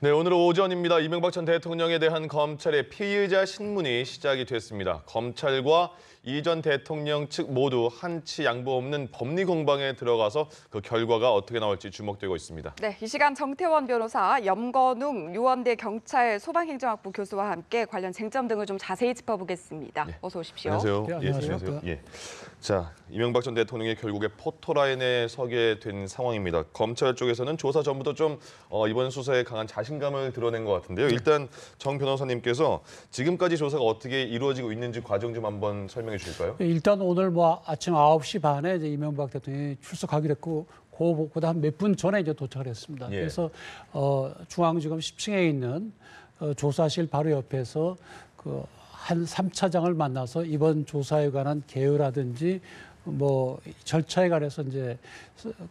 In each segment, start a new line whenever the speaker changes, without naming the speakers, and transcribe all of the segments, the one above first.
네, 오늘 오전입니다. 이명박 전 대통령에 대한 검찰의 피의자 신문이 시작이 됐습니다. 검찰과 이 전 대통령 측 모두 한치 양보 없는 법리 공방에 들어가서 그 결과가 어떻게 나올지 주목되고 있습니다.
네, 이 시간 정태원 변호사, 염건웅 유원대 경찰 소방행정학부 교수와 함께 관련 쟁점 등을 좀 자세히 짚어보겠습니다.
네.
어서 오십시오.
안녕하세요.
네, 안녕하세요.
예. 자, 이명박 전 대통령이 결국에 포토라인에 서게 된 상황입니다. 검찰 쪽에서는 조사 전부터 좀 이번 수사에 강한 자신감을 드러낸 것 같은데요. 일단 정 변호사님께서 지금까지 조사가 어떻게 이루어지고 있는지 과정 좀 한번 설명해 주실까요?
일단 오늘 뭐 아침 9시 반에 이제 이명박 대통령이 출석하기로 했고 그보다 한 몇 분 전에 이제 도착을 했습니다.
예.
그래서 중앙지검 10층에 있는 조사실 바로 옆에서 그 한 3차장을 만나서 이번 조사에 관한 개요라든지 뭐 절차에 관해서 이제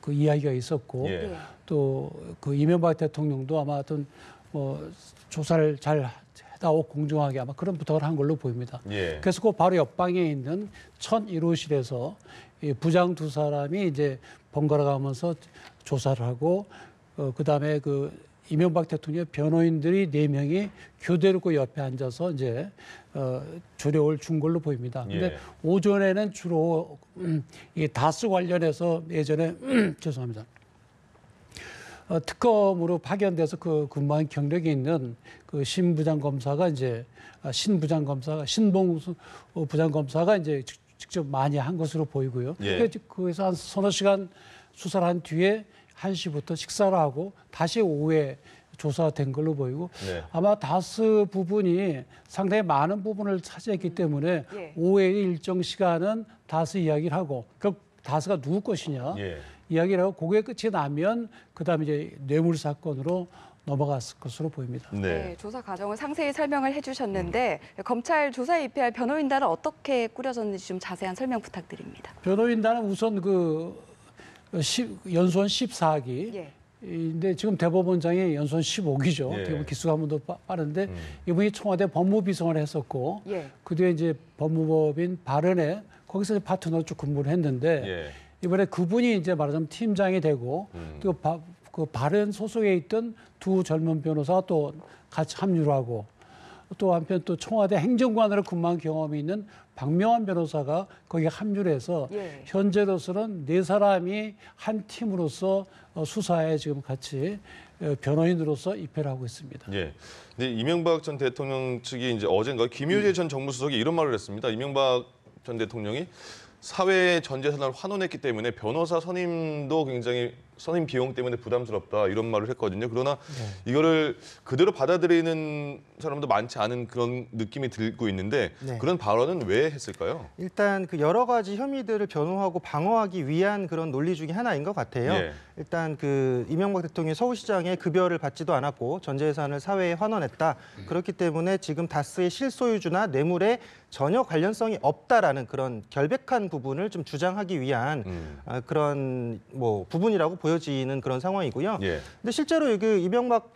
그 이야기가 있었고
예.
또 그 이명박 대통령도 아마 어떤 조사를 잘 해다오 공정하게 아마 그런 부탁을 한 걸로 보입니다.
예.
그래서 그 바로 옆방에 있는 1001호실에서 이 부장 두 사람이 이제 번갈아 가면서 조사를 하고 그다음에 그 이명박 대통령 변호인들이 4명이 교대로 그 옆에 앉아서 이제 조력을 준 걸로 보입니다. 근데
예.
오전에는 주로 이 다스 관련해서 예전에 죄송합니다. 특검으로 파견돼서 그 근무한 경력이 있는 그 신 부장검사가 이제 신봉수 부장검사가 이제 직접 많이 한 것으로 보이고요.
예.
그래서 한 서너 시간 수사를 한 뒤에 1시부터 식사를 하고 다시 오후에 조사가 된 걸로 보이고
네.
아마 다스 부분이 상당히 많은 부분을 차지했기 때문에
예.
오후의 일정 시간은 다스 이야기를 하고 그 다스가 누구 것이냐
예.
이야기를 하고 그게 끝이 나면 그다음에 이제 뇌물 사건으로 넘어갔을 것으로 보입니다.
네, 조사 과정을 상세히 설명을 해주셨는데 검찰 조사에 입회할 변호인단은 어떻게 꾸려졌는지 좀 자세한 설명 부탁드립니다.
변호인단은 우선 연수원 14기.
예.
근데 지금 대법원장이 연수원 15기죠.
예.
어떻게 보면 기수가 한 번 더 빠른데 이분이 청와대 법무비서관을 했었고
예.
그 뒤에 이제 법무법인 바른에 거기서 이제 파트너로 쭉 근무를 했는데
예.
이번에 그분이 이제 말하자면 팀장이 되고 또 그 바른 소속에 있던 두 젊은 변호사가 또 같이 합류를 하고 또 한편 또 청와대 행정관으로 근무한 경험이 있는 박명환 변호사가 거기에 합류를 해서
예.
현재로서는 4사람이 한 팀으로서 수사에 지금 같이 변호인으로서 입회를 하고 있습니다.
예. 근데 이명박 전 대통령 측이 이제 어젠가 김유재 전 정무수석이 이런 말을 했습니다. 이명박 전 대통령이 사회의 전 재산을 환원했기 때문에 변호사 선임도 굉장히 선임 비용 때문에 부담스럽다 이런 말을 했거든요. 그러나 이거를 그대로 받아들이는 사람도 많지 않은 그런 느낌이 들고 있는데
네.
그런 발언은 왜 했을까요?
일단 그 여러 가지 혐의들을 변호하고 방어하기 위한 그런 논리 중에 하나인 것 같아요.
예.
일단 그 이명박 대통령이 서울시장에 급여를 받지도 않았고 전재산을 사회에 환원했다. 그렇기 때문에 지금 다스의 실소유주나 뇌물에 전혀 관련성이 없다라는 그런 결백한 부분을 좀 주장하기 위한 그런 뭐 부분이라고 보여지는 그런 상황이고요.
예.
근데 실제로 그 이명박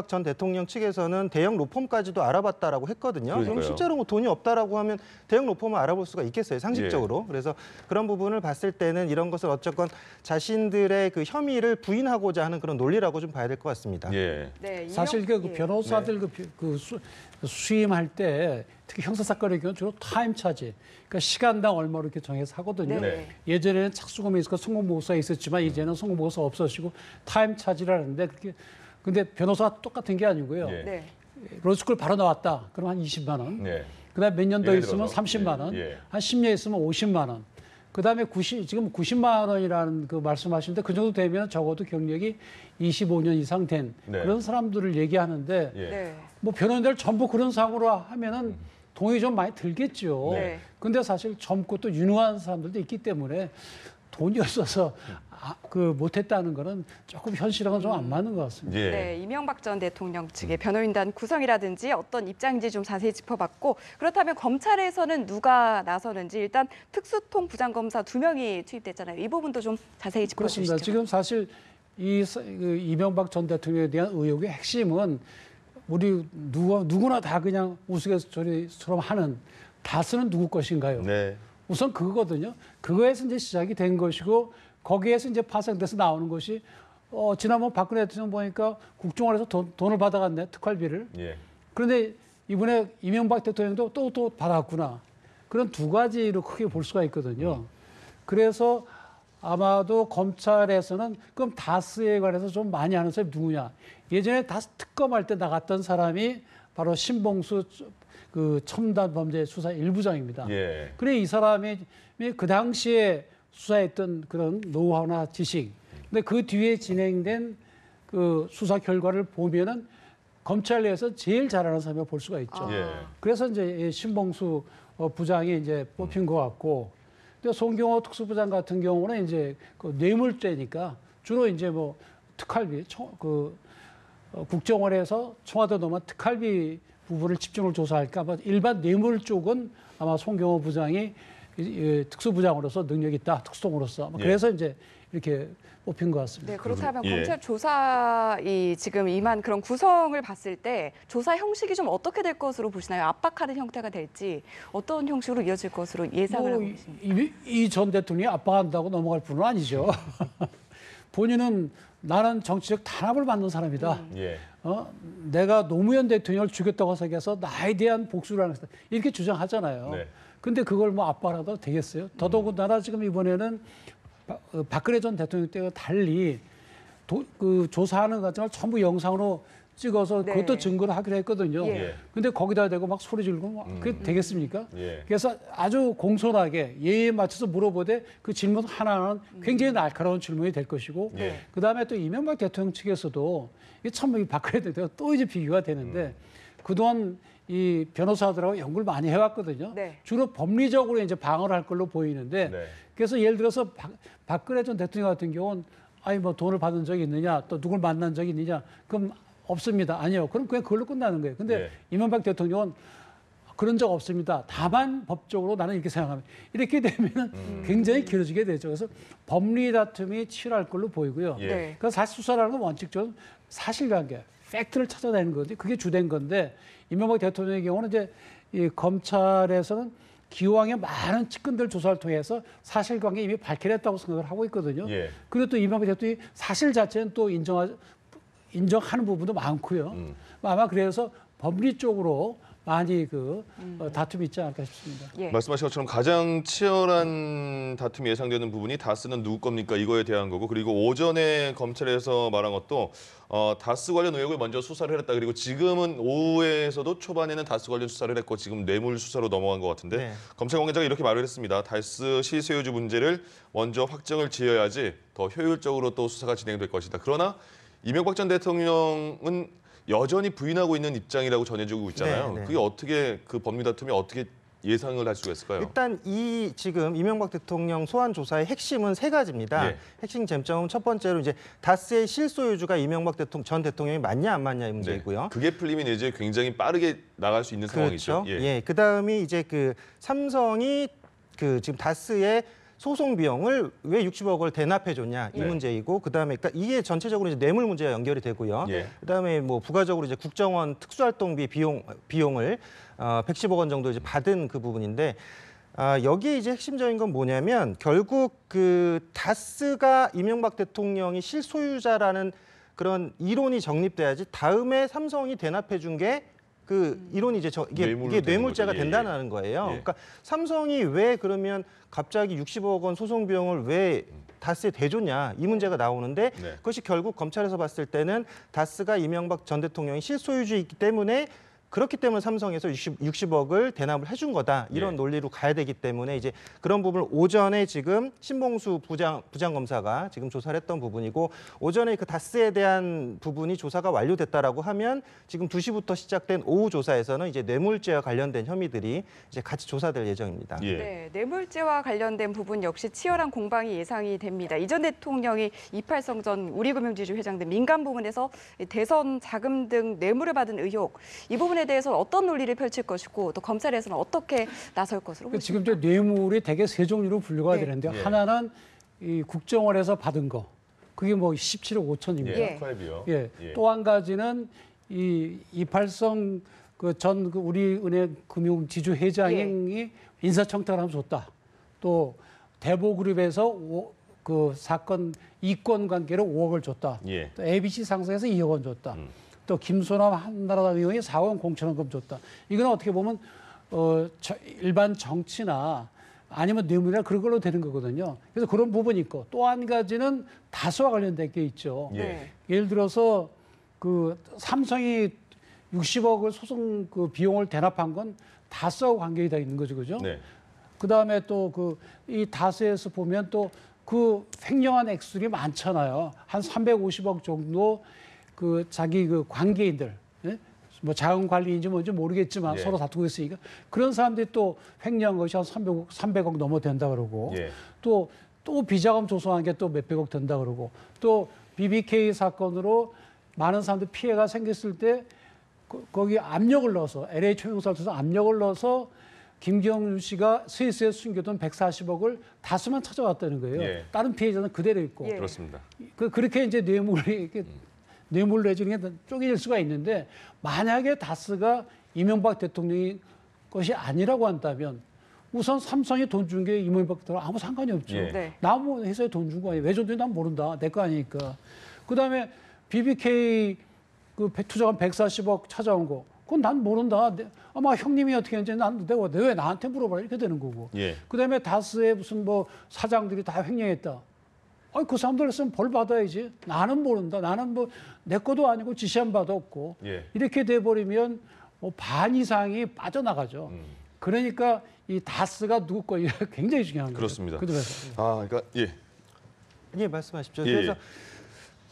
전 대통령 측에서는 대형 로펌까지도 알아봤다라고 했거든요.
그러니까요.
그럼 실제로 뭐 돈이 없다라고 하면 대형 로펌을 알아볼 수가 있겠어요, 상식적으로.
예.
그래서 그런 부분을 봤을 때는 이런 것을 어쨌건 자신들의 그 혐의를 부인하고자 하는 그런 논리라고 좀 봐야 될 것 같습니다.
예.
네,
사실 그 변호사들 수임할 때 특히 형사 사건의 경우는 주로 타임 차지, 그러니까 시간당 얼마로 이렇게 정해서 하거든요.
네.
예전에는 착수금이 있었고 성공보고서가 있었지만 이제는 성공보고서 없어지고 타임 차지라는데 그렇게 근데 변호사가 똑같은 게 아니고요.
예.
네.
로스쿨 바로 나왔다. 그럼 한 20만 원.
네.
그다음에 몇 년 더
예를
있으면
들어서.
30만 원.
예.
한 10년 있으면 50만 원. 그다음에 지금 90만 원이라는 그 말씀하시는데 그 정도 되면 적어도 경력이 25년 이상 된
네.
그런 사람들을 얘기하는데
예.
네.
뭐 변호인들 전부 그런 상으로 하면은 돈이 좀 많이 들겠죠.
네.
근데 사실 젊고 또 유능한 사람들도 있기 때문에 돈이 없어서 못했다는 거는 조금 현실하고는 좀 안 맞는 것 같습니다.
예.
네, 이명박 전 대통령 측의 변호인단 구성이라든지 어떤 입장인지 좀 자세히 짚어봤고 그렇다면 검찰에서는 누가 나서는지 일단 특수통 부장검사 2명이 투입됐잖아요. 이 부분도 좀 자세히 짚어주시죠.
그렇습니다. 지금 사실 이명박 전 대통령에 대한 의혹의 핵심은 우리 누구나 다 그냥 우스갯소리처럼 하는 다스는 누구 것인가요?
네.
우선 그거거든요. 그거에서 이제 시작이 된 것이고 거기에서 이제 파생돼서 나오는 것이 지난번 박근혜 대통령 보니까 국정원에서 돈을 받아갔네, 특활비를.
예.
그런데 이번에 이명박 대통령도 또 받았구나. 그런 두 가지로 크게 볼 수가 있거든요. 그래서 아마도 검찰에서는 그럼 다스에 관해서 좀 많이 아는 사람이 누구냐. 예전에 다스 특검할 때 나갔던 사람이 바로 신봉수 그 첨단 범죄 수사 1부장입니다.
예.
그래 이 사람이 그 당시에 수사했던 그런 노하우나 지식. 근데 그 뒤에 진행된 그 수사 결과를 보면은 검찰 내에서 제일 잘하는 사람이라고 볼 수가 있죠.
예.
그래서 이제 신봉수 부장이 이제 뽑힌 것 같고, 또 송경호 특수부장 같은 경우는 이제 그 뇌물죄니까 주로 이제 뭐 특활비, 국정원에서 청와대 넘어 특활비 부분을 집중을 조사할까. 아마 일반 뇌물 쪽은 아마 송경호 부장이 특수부장으로서 능력이 있다, 특수통으로서.
예.
그래서 이제 이렇게 뽑힌 것 같습니다.
네, 그렇다면
예.
검찰 조사이 지금 임한 그런 구성을 봤을 때 조사 형식이 좀 어떻게 될 것으로 보시나요? 압박하는 형태가 될지 어떤 형식으로 이어질 것으로 예상을 하고 계십니까?
이 전 대통령이 압박한다고 넘어갈 분은 아니죠. 본인은 나는 정치적 탄압을 받는 사람이다.
예.
내가 노무현 대통령을 죽였다고 생각해서 나에 대한 복수를 하는 것이다. 이렇게 주장하잖아요.
네.
근데 그걸 뭐 압박하도 되겠어요? 더더군다나 지금 이번에는 박근혜 전 대통령 때와 달리 그 조사하는 과정을 전부 영상으로 찍어서
네.
그것도 증거를 하기로 했거든요.
예.
근데 거기다 대고 막 소리 지르고 그게 되겠습니까?
예.
그래서 아주 공손하게 예의에 맞춰서 물어보되 그 질문 하나는 굉장히 날카로운 질문이 될 것이고
예.
그다음에 또 이명박 대통령 측에서도 이게 참 박근혜 대통령 또 이제 비교가 되는데 그동안 이 변호사들하고 연구를 많이 해왔거든요.
네.
주로 법리적으로 이제 방어를 할 걸로 보이는데
네.
그래서 예를 들어서 박근혜 전 대통령 같은 경우는 아니 뭐 돈을 받은 적이 있느냐 또 누굴 만난 적이 있느냐 그럼 없습니다. 아니요. 그럼 그냥 그걸로 끝나는 거예요. 근데
네.
이명박 대통령은 그런 적 없습니다. 다만 법적으로 나는 이렇게 생각합니다. 이렇게 되면 굉장히 길어지게 되죠. 그래서 법리 다툼이 치열할 걸로 보이고요.
예.
네.
그래서 사실 수사라는 건 원칙적으로 사실관계, 팩트를 찾아내는 건데 그게 주된 건데 이명박 대통령의 경우는 이제 이 검찰에서는 기왕에 많은 측근들 조사를 통해서 사실관계 이미 밝혀냈다고 생각을 하고 있거든요.
예.
그리고 또 이명박 대통령이 사실 자체는 또 인정하는 부분도 많고요. 아마 그래서 법리 쪽으로 많이 다툼이 있지 않을까 싶습니다.
예.
말씀하신 것처럼 가장 치열한 다툼이 예상되는 부분이 다스는 누구 겁니까? 이거에 대한 거고 그리고 오전에 검찰에서 말한 것도 다스 관련 의혹을 먼저 수사를 했다. 그리고 지금은 오후에서도 초반에는 다스 관련 수사를 했고 지금 뇌물 수사로 넘어간 것 같은데
네.
검찰 관계자가 이렇게 말을 했습니다. 다스 실소유주 문제를 먼저 확정을 지어야지 더 효율적으로 또 수사가 진행될 것이다. 그러나 이명박 전 대통령은 여전히 부인하고 있는 입장이라고 전해지고 있잖아요.
네, 네.
그게 어떻게 그 법리 다툼이 어떻게 예상을 할 수가 있을까요?
일단 지금 이명박 대통령 소환 조사의 핵심은 세 가지입니다.
예.
핵심 쟁점은 첫 번째로 이제 다스의 실소유주가 이명박 전 대통령이 맞냐 안 맞냐의 문제이고요.
네. 그게 풀리면 이제 굉장히 빠르게 나갈 수 있는 상황이죠.
그렇죠. 예. 그다음이 이제 삼성이 지금 다스의 소송 비용을 왜 60억 을 대납해 줬냐 이
네.
문제이고 그다음에 그러니까 이게 전체적으로 이제 뇌물 문제와 연결이 되고요.
예.
그다음에 뭐 부가적으로 이제 국정원 특수활동비 비용을 110억 원 정도 이제 받은 그 부분인데 여기에 이제 핵심적인 건 뭐냐면 결국 다스가 이명박 대통령이 실소유자라는 그런 이론이 정립돼야지 다음에 삼성이 대납해 준 게 이론이 이제 이게 뇌물죄가
거죠. 예,
된다는 거예요.
예.
그러니까 삼성이 왜 그러면 갑자기 60억 원 소송 비용을 왜 다스에 대줬냐 이 문제가 나오는데
네.
그것이 결국 검찰에서 봤을 때는 다스가 이명박 전 대통령이 실소유주이기 때문에 그렇기 때문에 삼성에서 60억을 대납을 해준 거다 이런
예.
논리로 가야 되기 때문에 이제 그런 부분을 오전에 지금 신봉수 부장검사가 지금 조사를 했던 부분이고 오전에 그 다스에 대한 부분이 조사가 완료됐다라고 하면 지금 2시부터 시작된 오후 조사에서는 이제 뇌물죄와 관련된 혐의들이 이제 같이 조사될 예정입니다.
예.
네, 뇌물죄와 관련된 부분 역시 치열한 공방이 예상이 됩니다. 이 전 대통령이 28성 전 우리금융지주 회장 등 민간 부문에서 대선 자금 등 뇌물을 받은 의혹 이 부분에 대해서 어떤 논리를 펼칠 것이고 또 검찰에서는 어떻게 나설 것으로
지금
보십니까?
저 뇌물이 대개 세 종류로 분류가
네.
되는데
예.
하나는 이 국정원에서 받은 거 그게 뭐 17억 5천입니다.
예.
예.
특활비요.
예.
예.
또 한 가지는 이 이팔성 전 우리은행 금융지주 회장이 인사청탁을 하면 줬다. 또 대보그룹에서 그 사건 이권 관계로 5억을 줬다.
예.
또 ABC 상사에서 2억 원 줬다. 또 김소남 한나라당 의원이 4억 0천원금 줬다. 이건 어떻게 보면 일반 정치나 아니면 뇌물이나 그런 걸로 되는 거거든요. 그래서 그런 부분이 있고 또 한 가지는 다스와 관련된 게 있죠.
예.
예를 들어서 그 삼성이 60억을 소송 그 비용을 대납한 건 다스하고 관계가 다 있는 거죠, 그죠?
네.
그다음에 또 그 이 다스에서 보면 또 그 횡령한 액수들이 많잖아요. 한 350억 정도 그 자기 그 관계인들, 예? 뭐 자원 관리인지 뭔지 모르겠지만
예.
서로 다투고 있으니까 그런 사람들이 또 횡령한 것이 한 300억 넘어 된다 그러고
예.
또 비자금 조성한 게 또 몇백억 된다 그러고 또 BBK 사건으로 많은 사람들 피해가 생겼을 때 거기 압력을 넣어서 LA 초용사를 통해서 압력을 넣어서 김경률 씨가 스위스에 숨겨둔 140억을 다스만 찾아왔다는 거예요.
예.
다른 피해자는 그대로 있고.
예.
그렇습니다.
그렇게 이제 뇌물이 이렇게 뇌물 내주는 게 쪼개질 수가 있는데 만약에 다스가 이명박 대통령이 것이 아니라고 한다면 우선 삼성이 돈 준 게 이명박 대통령 아무 상관이 없죠.
예.
네.
나 뭐 회사에 돈 준 거 아니에요. 왜 줬는지 난 모른다. 내 거 아니니까. 그다음에 BBK 그 투자금 140억 찾아온 거. 그건 난 모른다. 아마 형님이 어떻게 했는지 내가 왜 나한테 물어봐 이렇게 되는 거고.
예.
그다음에 다스의 무슨 뭐 사장들이 다 횡령했다. 그 사람들 했으면 벌 받아야지. 나는 모른다. 나는 뭐 내 것도 아니고 지시한 바도 없고.
예.
이렇게 돼버리면 뭐 반 이상이 빠져나가죠. 그러니까 이 다스가 누구 거이가 굉장히 중요한 거예요.
그렇습니다.
그들에서.
아, 그러니까 예.
예, 말씀하십시오.
예,
그래서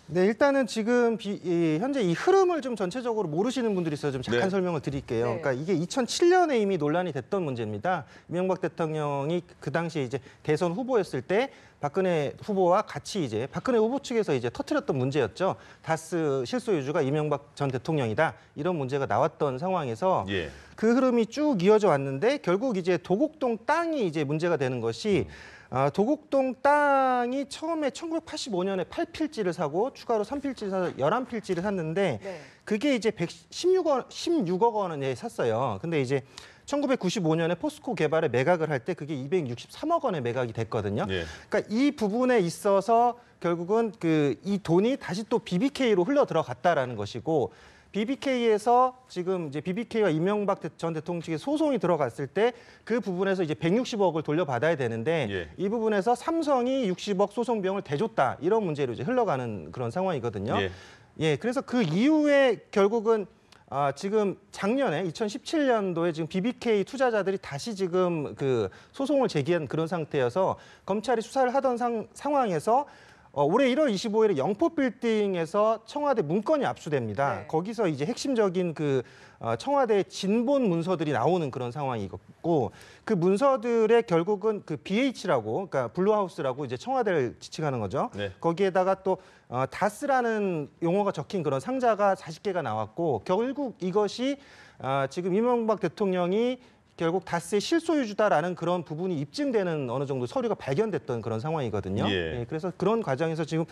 네, 일단은 지금 현재 이 흐름을 좀 전체적으로 모르시는 분들이 있어서 좀 잠깐
네.
설명을 드릴게요.
네.
그러니까 이게 2007년에 이미 논란이 됐던 문제입니다. 이명박 대통령이 그 당시에 이제 대선 후보였을 때 박근혜 후보와 같이 이제 박근혜 후보 측에서 이제 터뜨렸던 문제였죠. 다스 실소유주가 이명박 전 대통령이다. 이런 문제가 나왔던 상황에서
예.
그 흐름이 쭉 이어져 왔는데 결국 이제 도곡동 땅이 이제 문제가 되는 것이 도곡동 땅이 처음에 1985년에 8필지를 사고 추가로 3필지를 사서 11필지를 샀는데
네.
그게 이제 16억 원에 샀어요. 근데 이제 1995년에 포스코 개발에 매각을 할 때 그게 263억 원에 매각이 됐거든요.
예.
그러니까 이 부분에 있어서 결국은 이 돈이 다시 또 BBK로 흘러 들어갔다라는 것이고 BBK에서 지금 이제 BBK와 이명박 전 대통령 측에 소송이 들어갔을 때 그 부분에서 이제 160억을 돌려받아야 되는데
예.
이 부분에서 삼성이 60억 소송 비용을 대줬다 이런 문제로 이제 흘러가는 그런 상황이거든요.
예.
예, 그래서 그 이후에 결국은 지금 작년에 2017년도에 지금 BBK 투자자들이 다시 지금 그 소송을 제기한 그런 상태여서 검찰이 수사를 하던 상황에서 올해 1월 25일에 영포빌딩에서 청와대 문건이 압수됩니다.
네.
거기서 이제 핵심적인 그 청와대 진본 문서들이 나오는 그런 상황이고 그 문서들의 결국은 그 BH라고 그러니까 블루하우스라고 이제 청와대를 지칭하는 거죠.
네.
거기에다가 또 다스라는 용어가 적힌 그런 상자가 40개가 나왔고 결국 이것이 지금 이명박 대통령이 결국 다스의 실소유주다라는 그런 부분이 입증되는 어느 정도 서류가 발견됐던 그런 상황이거든요.
예.
예, 그래서 그런 과정에서 지금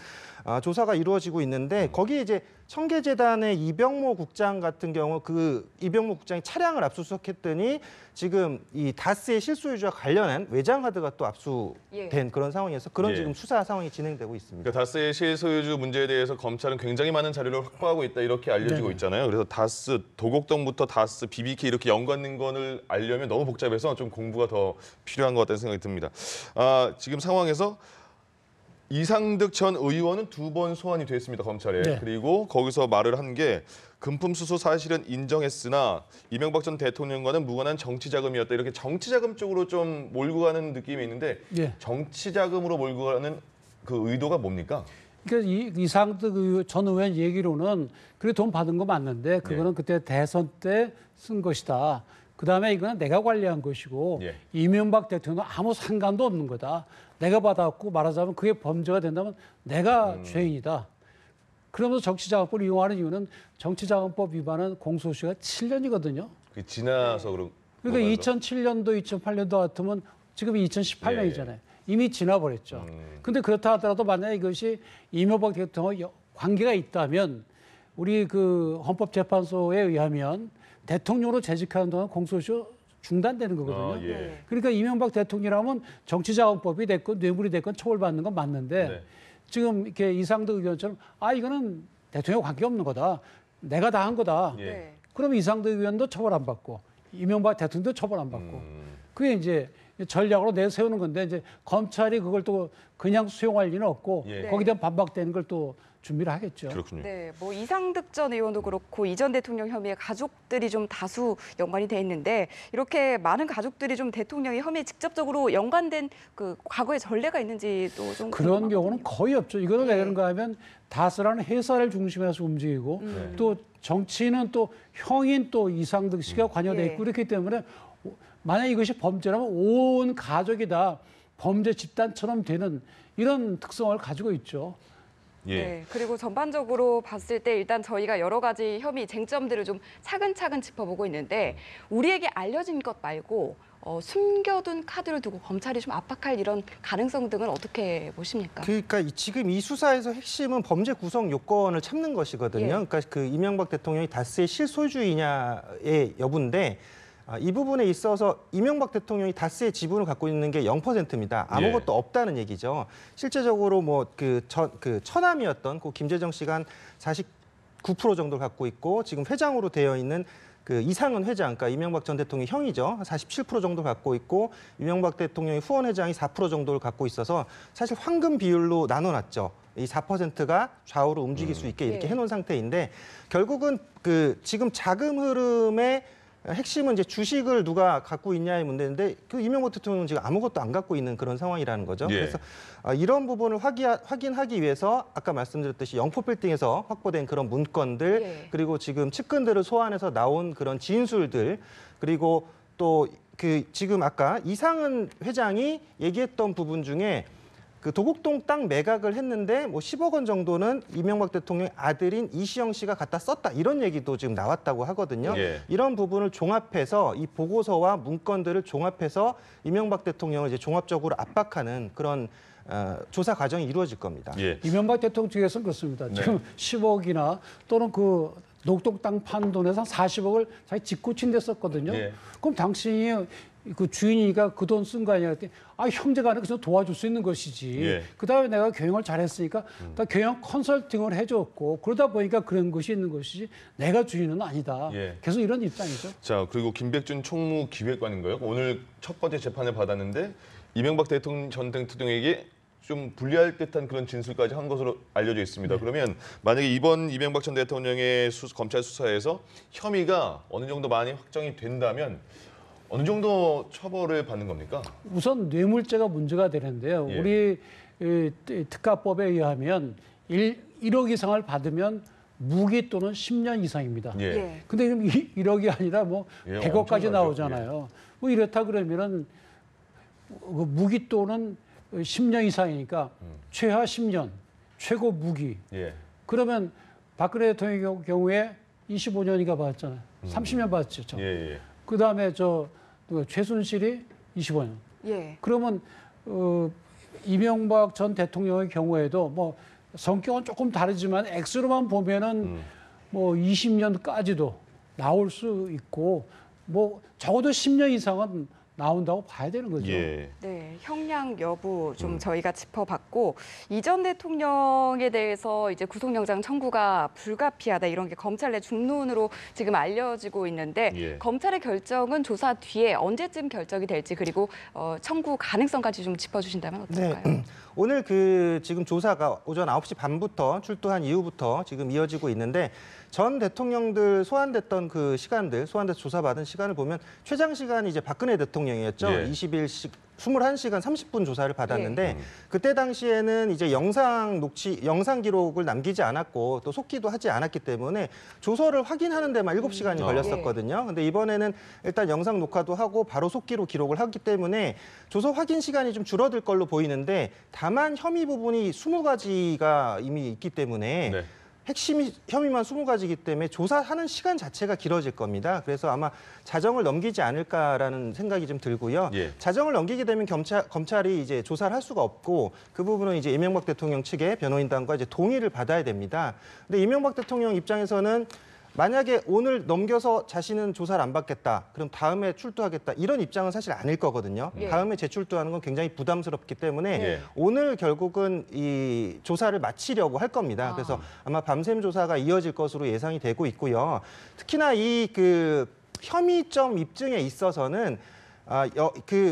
조사가 이루어지고 있는데 거기에 이제 청계재단의 이병모 국장 같은 경우 그 이병모 국장이 차량을 압수수색했더니 지금 이 다스의 실소유주와 관련한 외장 카드가 또 압수된 그런 상황이어서 그런
예.
지금 수사 상황이 진행되고 있습니다.
그러니까 다스의 실소유주 문제에 대해서 검찰은 굉장히 많은 자료를 확보하고 있다 이렇게 알려지고
네.
있잖아요. 그래서 다스 도곡동부터 다스, BBK 이렇게 연관된 거를 알려면 너무 복잡해서 좀 공부가 더 필요한 것 같다는 생각이 듭니다. 지금 상황에서 이상득 전 의원은 2번 소환이 됐습니다, 검찰에.
네.
그리고 거기서 말을 한 게 금품 수수 사실은 인정했으나 이명박 전 대통령과는 무관한 정치 자금이었다. 이렇게 정치 자금 쪽으로 좀 몰고 가는 느낌이 있는데
예.
정치 자금으로 몰고 가는 그 의도가 뭡니까?
그러니까 이상득 전 의원 얘기로는 그래 돈 받은 거 맞는데 그거는 그때 대선 때 쓴 것이다. 그다음에 이거는 내가 관리한 것이고
예.
이명박 대통령은 아무 상관도 없는 거다. 내가 받았고 말하자면 그게 범죄가 된다면 내가 죄인이다. 그러면서 정치자금법을 이용하는 이유는 정치자금법 위반은 공소시효가 7년이거든요.
그 지나서 그런
그러니까
건가요?
2007년도, 2008년도 같으면 지금이 2018년이잖아요. 이미 지나버렸죠.
음.
근데 그렇다 하더라도 만약에 이것이 이명박 대통령과 관계가 있다면 우리 그 헌법재판소에 의하면 대통령으로 재직하는 동안 공소시효 중단되는 거거든요.
예.
그러니까 이명박 대통령이라면 정치자금법이 됐건 뇌물이 됐건 처벌받는 건 맞는데
네.
지금 이렇게 이상득 의원처럼 이거는 대통령 관계 없는 거다. 내가 다 한 거다.
예.
네.
그럼 이상득 의원도 처벌 안 받고 이명박 대통령도 처벌 안 받고 그게 이제 전략으로 내세우는 건데 이제 검찰이 그걸 또 그냥 수용할 리는 없고
예.
거기에 대한 반박되는 걸 또 준비를 하겠죠.
그렇군요.
네, 뭐 이상득 전 의원도 그렇고 이 전 대통령 혐의에 가족들이 좀 다수 연관이 돼 있는데 이렇게 많은 가족들이 좀 대통령의 혐의에 직접적으로 연관된 그 과거의 전례가 있는지도 좀
그런
궁금하거든요.
경우는 거의 없죠. 이거는 왜 그런가 하면 다스라는 회사를 중심에서 움직이고 또 정치인은 또 형인 또 이상득 씨가 관여돼
예.
있고 그렇기 때문에 만약 이것이 범죄라면 온 가족이 다 범죄 집단처럼 되는 이런 특성을 가지고 있죠.
예.
네, 그리고 전반적으로 봤을 때 일단 저희가 여러 가지 혐의 쟁점들을 좀 차근차근 짚어보고 있는데 우리에게 알려진 것 말고 숨겨둔 카드를 두고 검찰이 좀 압박할 이런 가능성 등은 어떻게 보십니까?
그러니까 지금 이 수사에서 핵심은 범죄 구성 요건을 찾는 것이거든요.
예.
그러니까 그 이명박 대통령이 다스의 실소유주의냐의 여부인데 이 부분에 있어서 이명박 대통령이 다스의 지분을 갖고 있는 게 0%입니다. 아무것도 없다는 얘기죠. 실제적으로 뭐 그 처남이었던 그 김재정 씨가 한 49% 정도를 갖고 있고 지금 회장으로 되어 있는 그 이상은 회장, 그러니까 이명박 전 대통령의 형이죠. 47% 정도 갖고 있고 이명박 대통령의 후원 회장이 4% 정도를 갖고 있어서 사실 황금 비율로 나눠놨죠. 이 4%가 좌우로 움직일 수 있게 이렇게
예.
해놓은 상태인데 결국은 그 지금 자금 흐름의 핵심은 이제 주식을 누가 갖고 있냐의 문제인데 그 이명박 대통령은 지금 아무것도 안 갖고 있는 그런 상황이라는 거죠.
예.
그래서 이런 부분을 확인하기 위해서 아까 말씀드렸듯이 영포빌딩에서 확보된 그런 문건들
예.
그리고 지금 측근들을 소환해서 나온 그런 진술들 그리고 또 그 지금 아까 이상은 회장이 얘기했던 부분 중에 그 도곡동 땅 매각을 했는데 뭐 10억 원 정도는 이명박 대통령의 아들인 이시영 씨가 갖다 썼다 이런 얘기도 지금 나왔다고 하거든요.
예.
이런 부분을 종합해서 이 보고서와 문건들을 종합해서 이명박 대통령을 이제 종합적으로 압박하는 그런 조사 과정이 이루어질 겁니다.
예.
이명박 대통령 측에서는 그렇습니다. 지금 10억이나 또는 그 녹동 땅 판 돈에서 한 40억을 자기 집고친 데 썼거든요.
예.
그럼 당신이 그 주인이니까 그 돈 쓴 거 아니야? 그랬더니 형제간에 그래서 도와줄 수 있는 것이지.
예.
그다음에 내가 경영을 잘했으니까 나 경영 컨설팅을 해줬고 그러다 보니까 그런 것이 있는 것이지 내가 주인은 아니다.
예.
계속 이런 입장이죠.
자, 그리고 김백준 총무기획관인가요? 오늘 첫 번째 재판을 받았는데 이명박 전 대통령에게 좀 불리할 듯한 그런 진술까지 한 것으로 알려져 있습니다. 그러면 만약에 이번 이명박 전 대통령의 검찰 수사에서 혐의가 어느 정도 많이 확정이 된다면 어느 정도 처벌을 받는 겁니까?
우선 뇌물죄가 문제가 되는데요.
예.
우리 특가법에 의하면 1억 이상을 받으면 무기 또는 10년 이상입니다.
예.
예.
근데 지금 1억이 아니라 뭐
예,
100억까지
엄청나죠.
나오잖아요. 뭐 이렇다 그러면은 그 무기 또는 10년 이상이니까 최하 10년, 최고 무기.
예.
그러면 박근혜 대통령의 경우에 25년인가 받았잖아요. 30년 받았죠.
예. 예.
그다음에 최순실이 25년.
예.
그러면 이명박 전 대통령의 경우에도 뭐 성격은 조금 다르지만 액수로만 보면은 뭐 20년까지도 나올 수 있고 뭐 적어도 10년 이상은 나온다고 봐야 되는 거죠.
예.
네, 형량 여부 좀 저희가 짚어봤고 이 전 대통령에 대해서 이제 구속영장 청구가 불가피하다 이런 게 검찰 내 중론으로 지금 알려지고 있는데
예.
검찰의 결정은 조사 뒤에 언제쯤 결정이 될지 그리고 청구 가능성까지 좀 짚어주신다면 어떨까요?
네. 오늘 그 지금 조사가 오전 9시 반부터 출두한 이후부터 지금 이어지고 있는데 전 대통령들 소환됐던 그 시간들, 소환돼서 조사받은 시간을 보면 최장 시간이 이제 박근혜 대통령이었죠.
예.
21시간 30분 조사를 받았는데 그때 당시에는 이제 영상 기록을 남기지 않았고 또 속기도 하지 않았기 때문에 조서를 확인하는 데만 7시간이 걸렸었거든요. 근데 이번에는 일단 영상 녹화도 하고 바로 속기로 기록을 하기 때문에 조서 확인 시간이 좀 줄어들 걸로 보이는데 다만 혐의 부분이 20가지가 이미 있기 때문에
네.
핵심 혐의만 20가지이기 때문에 조사하는 시간 자체가 길어질 겁니다. 그래서 아마 자정을 넘기지 않을까라는 생각이 좀 들고요.
예.
자정을 넘기게 되면 검찰이 이제 조사를 할 수가 없고 그 부분은 이제 이명박 대통령 측의 변호인단과 이제 동의를 받아야 됩니다. 근데 이명박 대통령 입장에서는 만약에 오늘 넘겨서 자신은 조사를 안 받겠다. 그럼 다음에 출두하겠다. 이런 입장은 사실 아닐 거거든요.
예.
다음에 재출두하는 건 굉장히 부담스럽기 때문에
예.
오늘 결국은 이 조사를 마치려고 할 겁니다. 그래서 아마 밤샘 조사가 이어질 것으로 예상이 되고 있고요. 특히나 이 그 혐의점 입증에 있어서는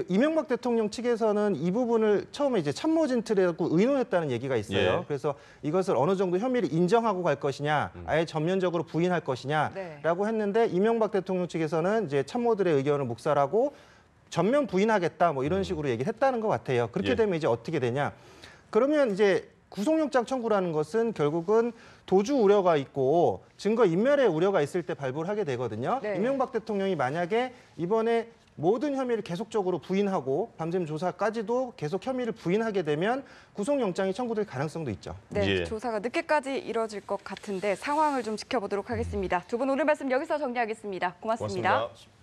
이명박 대통령 측에서는 이 부분을 처음에 이제 참모진틀이라고 의논했다는 얘기가 있어요.
예.
그래서 이것을 어느 정도 혐의를 인정하고 갈 것이냐, 아예 전면적으로 부인할 것이냐라고 했는데 이명박 대통령 측에서는 이제 참모들의 의견을 묵살하고 전면 부인하겠다, 뭐 이런 식으로 얘기를 했다는 것 같아요. 그렇게
예.
되면 이제 어떻게 되냐? 그러면 이제 구속영장 청구라는 것은 결국은 도주 우려가 있고 증거 인멸의 우려가 있을 때 발부를 하게 되거든요.
네.
이명박 대통령이 만약에 이번에 모든 혐의를 계속적으로 부인하고 밤샘 조사까지도 계속 혐의를 부인하게 되면 구속영장이 청구될 가능성도 있죠.
네,
예.
조사가 늦게까지 이뤄질 것 같은데 상황을 좀 지켜보도록 하겠습니다. 두 분 오늘 말씀 여기서 정리하겠습니다. 고맙습니다.
고맙습니다.